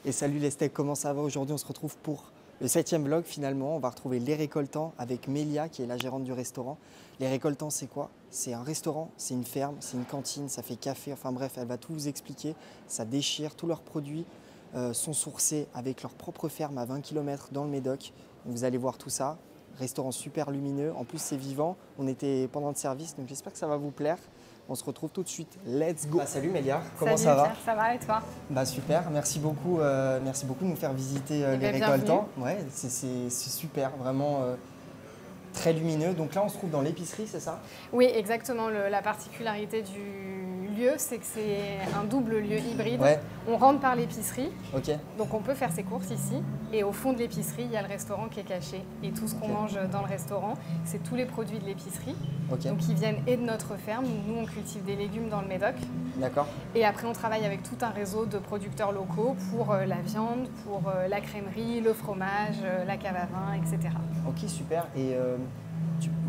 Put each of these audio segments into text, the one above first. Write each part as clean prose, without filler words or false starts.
Et salut les steaks, comment ça va? Aujourd'hui, on se retrouve pour le 7e vlog finalement. On va retrouver les récoltants avec Mélia qui est la gérante du restaurant. Les récoltants, c'est quoi? C'est un restaurant, c'est une ferme, c'est une cantine, ça fait café. Enfin bref, elle va tout vous expliquer. Ça déchire, tous leurs produits sont sourcés avec leur propre ferme à 20 km dans le Médoc. Donc, vous allez voir tout ça. Restaurant super lumineux. En plus, c'est vivant. On était pendant le service, donc j'espère que ça va vous plaire. On se retrouve tout de suite. Let's go. Salut Mélia, comment ça va? Ça va et toi? Super, merci beaucoup de nous faire visiter les récoltants. Ouais, c'est super, vraiment très lumineux. Donc là, on se trouve dans l'épicerie, c'est ça? Oui, exactement. La particularité du lieu, c'est que c'est un double lieu hybride. Ouais. On rentre par l'épicerie, Ok. donc on peut faire ses courses ici. Et au fond de l'épicerie, il y a le restaurant qui est caché. Et tout ce qu'on mange dans le restaurant, c'est tous les produits de l'épicerie. Ok. Donc ils viennent et de notre ferme. Nous, on cultive des légumes dans le Médoc. D'accord. Et après, on travaille avec tout un réseau de producteurs locaux pour la viande, pour la crèmerie, le fromage, la cave à vin, etc. Ok, super. Et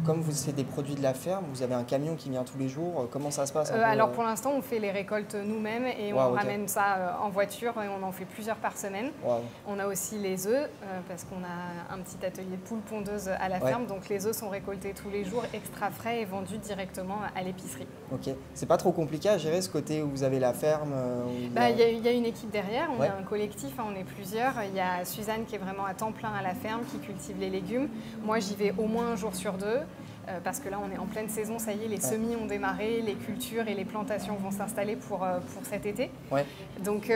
comme vous faites des produits de la ferme, vous avez un camion qui vient tous les jours. Comment ça se passe un peu, Alors pour l'instant, on fait les récoltes nous-mêmes et on ok. ramène ça en voiture et on en fait plusieurs par semaine. Wow. On a aussi les œufs parce qu'on a un petit atelier de poules pondeuses à la ferme. Donc les œufs sont récoltés tous les jours, extra frais et vendus directement à l'épicerie. Ok. C'est pas trop compliqué à gérer ce côté où vous avez la ferme Il y a une équipe derrière, on Ouais. est un collectif, on est plusieurs. Il y a Suzanne qui est vraiment à temps plein à la ferme, qui cultive les légumes. Moi, j'y vais au moins un jour sur deux. Parce que là, on est en pleine saison, ça y est, les semis ont démarré, les cultures et les plantations vont s'installer pour cet été. Ouais. Donc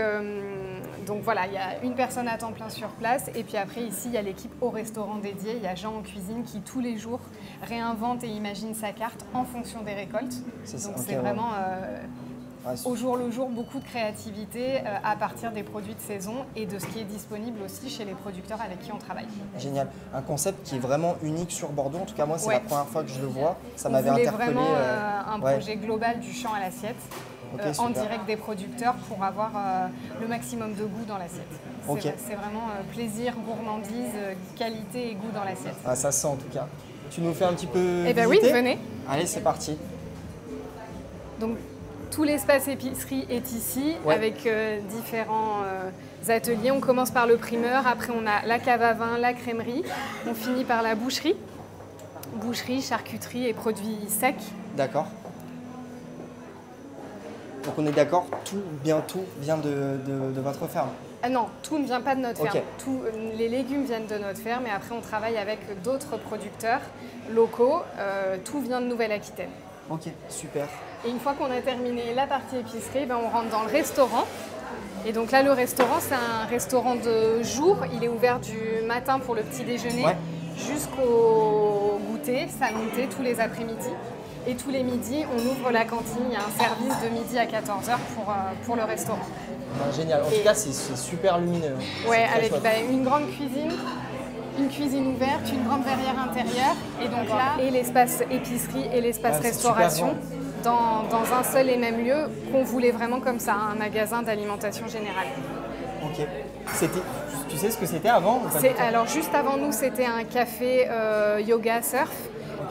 voilà, il y a une personne à temps plein sur place. Et puis après, ici, il y a l'équipe au restaurant dédié. Il y a Jean en cuisine qui, tous les jours, réinvente et imagine sa carte en fonction des récoltes. Donc c'est vraiment... au jour le jour, beaucoup de créativité à partir des produits de saison et de ce qui est disponible aussi chez les producteurs avec qui on travaille. Génial. Un concept qui est vraiment unique sur Bordeaux. En tout cas, moi, c'est la première fois que je le vois. Ça m'avait interpellé. interpellé. Vraiment un projet global du champ à l'assiette, en direct des producteurs pour avoir le maximum de goût dans l'assiette. C'est vraiment plaisir, gourmandise, qualité et goût dans l'assiette. Ah, ça sent en tout cas. Tu nous fais un petit peu Eh bien visiter? oui, venez. Allez, c'est parti. Donc, tout l'espace épicerie est ici, avec différents ateliers. On commence par le primeur, après on a la cave à vin, la crèmerie. On finit par la boucherie. Boucherie, charcuterie et produits secs. D'accord. Donc on est d'accord, tout vient de votre ferme? Ah non, tout ne vient pas de notre ferme. Les légumes viennent de notre ferme et après on travaille avec d'autres producteurs locaux. Tout vient de Nouvelle-Aquitaine. Ok, super. Et une fois qu'on a terminé la partie épicerie, on rentre dans le restaurant. Et donc là, le restaurant, c'est un restaurant de jour. Il est ouvert du matin pour le petit déjeuner jusqu'au goûter, saluté tous les après-midi. Et tous les midis, on ouvre la cantine. Il y a un service de midi à 14h pour le restaurant. Ah, génial. En tout cas, c'est super lumineux. Ouais, avec une grande cuisine. Une cuisine ouverte, une grande verrière intérieure et donc là, et l'espace épicerie et l'espace restauration dans un seul et même lieu qu'on voulait vraiment comme ça, un magasin d'alimentation générale. Ok. Tu sais ce que c'était avant ou pas? Alors juste avant nous, c'était un café yoga surf.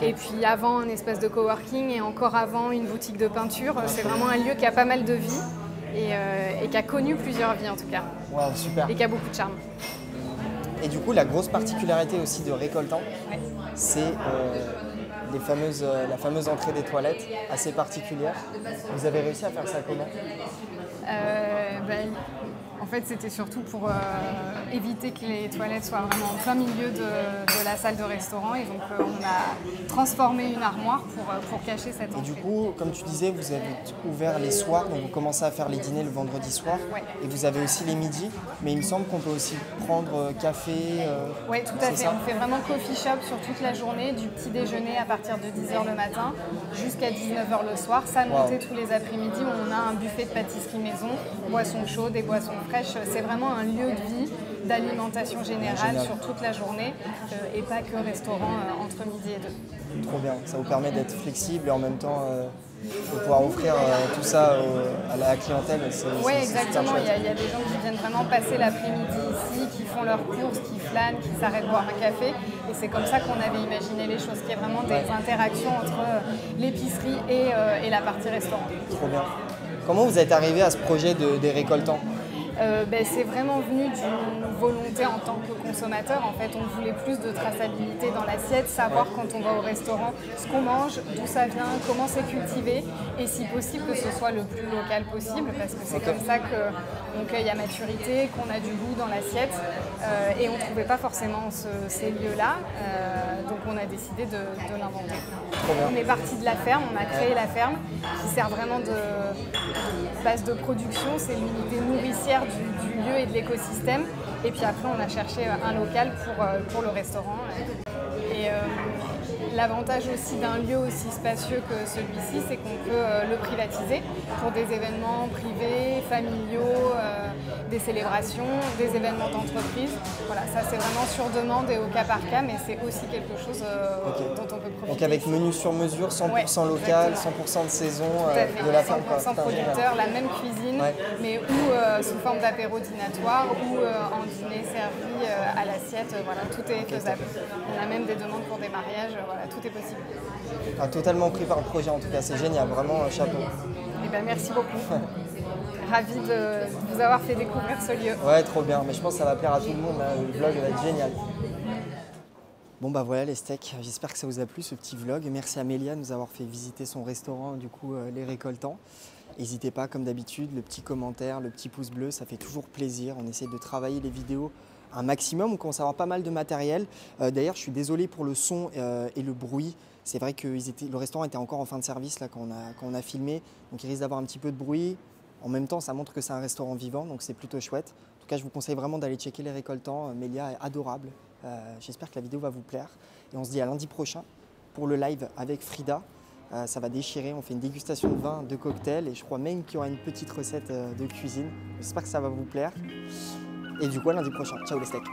Et puis avant, un espace de coworking et encore avant, une boutique de peinture. C'est vraiment un lieu qui a pas mal de vie et qui a connu plusieurs vies en tout cas. Wow, super. Et qui a beaucoup de charme. Et du coup, la grosse particularité aussi de récoltant, c'est la fameuse entrée des toilettes assez particulière. Vous avez réussi à faire ça comment? En fait, c'était surtout pour éviter que les toilettes soient vraiment en plein milieu de la salle de restaurant. Et donc, on a transformé une armoire pour cacher cette entrée. Et du coup, comme tu disais, vous avez ouvert les soirs, donc vous commencez à faire les dîners le vendredi soir. Et vous avez aussi les midis. Mais il me semble qu'on peut aussi prendre café. Oui, tout à fait. On fait vraiment coffee shop sur toute la journée, du petit déjeuner à partir de 10h le matin jusqu'à 19h le soir. Ça montait tous les après-midi où on a un buffet de pâtisserie maison, boissons chaudes et boissons fraîches. C'est vraiment un lieu de vie, d'alimentation générale sur toute la journée et pas que restaurant entre midi et 2. Trop bien, ça vous permet d'être flexible et en même temps de pouvoir offrir tout ça à la clientèle. Oui, exactement. Il y a des gens qui viennent vraiment passer l'après-midi ici, qui font leurs courses, qui flânent, qui s'arrêtent boire un café. Et c'est comme ça qu'on avait imaginé les choses, qu'il y ait vraiment des interactions entre l'épicerie et la partie restaurant. Trop bien. Comment vous êtes arrivé à ce projet des récoltants? C'est vraiment venu d'une volonté en tant que consommateur. En fait, on voulait plus de traçabilité dans l'assiette, savoir quand on va au restaurant ce qu'on mange, d'où ça vient, comment c'est cultivé et si possible que ce soit le plus local possible parce que c'est comme ça qu'on cueille à maturité, qu'on a du goût dans l'assiette et on ne trouvait pas forcément ces lieux-là. Donc on a décidé de l'inventer. On est parti de la ferme, on a créé la ferme qui sert vraiment de base de production, c'est l'unité nourricière du lieu et de l'écosystème. Et puis après, on a cherché un local pour le restaurant. Et l'avantage aussi d'un lieu aussi spacieux que celui-ci, c'est qu'on peut le privatiser pour des événements privés, familiaux, des célébrations, des événements d'entreprise. Voilà, ça c'est vraiment sur demande et au cas par cas, mais c'est aussi quelque chose dont on peut profiter. Donc avec menu sur mesure, 100% local, 100% de saison de la ferme. 100% producteur, la même cuisine, mais ou sous forme d'apéro dînatoire ou en dîner servi à l'assiette. Voilà, tout est faisable. On a même des demandes pour des mariages, voilà, tout est possible. Totalement pris par le projet en tout cas, c'est génial, vraiment chapeau. Eh ben, merci beaucoup. Ravi de vous avoir fait découvrir ce lieu. Ouais, trop bien, mais je pense que ça va plaire à tout le monde, le vlog va être génial. Bon bah voilà les steaks, j'espère que ça vous a plu ce petit vlog. Merci à Mélia de nous avoir fait visiter son restaurant, du coup Les Récoltants. N'hésitez pas comme d'habitude, le petit commentaire, le petit pouce bleu, ça fait toujours plaisir. On essaie de travailler les vidéos un maximum, on commence à avoir pas mal de matériel. D'ailleurs je suis désolé pour le son et le bruit. C'est vrai que le restaurant était encore en fin de service là, quand on a filmé, donc il risque d'avoir un petit peu de bruit. En même temps ça montre que c'est un restaurant vivant, donc c'est plutôt chouette. En tout cas je vous conseille vraiment d'aller checker Les Récoltants, Mélia est adorable. J'espère que la vidéo va vous plaire et on se dit à lundi prochain pour le live avec Frida. Ça va déchirer, on fait une dégustation de vin, de cocktails et je crois même qu'il y aura une petite recette de cuisine. J'espère que ça va vous plaire. Et du coup à lundi prochain. Ciao les steaks.